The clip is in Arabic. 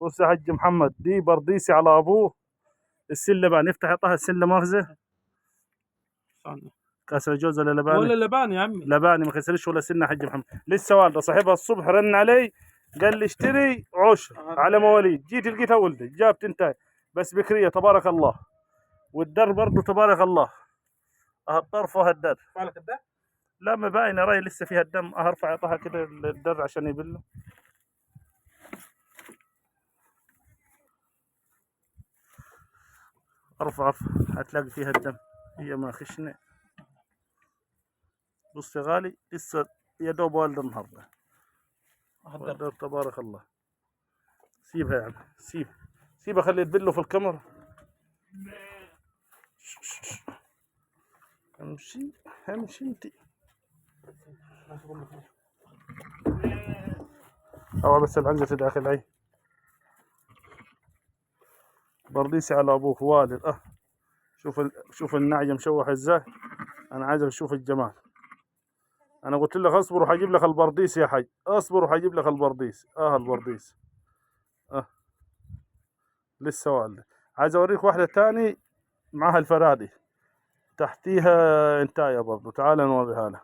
بص يا حج محمد، دي برديسي على ابوه. السله بقى نفتح يعطيها السله ماخذه. ثانية. كاسر جوز ولا لباني؟ ولا لبان يا عمي. لباني ما خسرش ولا سنه. حج محمد لسه والده صاحبها الصبح رن علي قال لي اشتري عشر على مواليد. جيت لقيتها ولدت جابت انتاي بس بكريه تبارك الله. والدر برضه تبارك الله. الطرف وهالدر. مالك الدم؟ لا ما باينه راي لسه فيها الدم. ارفع اعطاها كده الدر عشان يبله. ارفع هتلاقي فيها الدم. هي ما خشنه. بص يا غالي لسه يا دوب والده النهارده. والده تبارك الله. سيبها يا عم سيبها خلي تبله في الكاميرا. امشي انت. هو بس العنزة داخل عي. برديسي على ابوه والد. شوف النعجة مشوح ازاي. انا عايزك تشوف الجمال. انا قلت لك اصبر وحجيب لك البرديس يا حي. اصبر وحجيب لك البرديس. البرديس. لسه والده. عايز اوريك واحدة تاني معها الفرادي تحتيها انتايه برضو. تعال نوريها لك.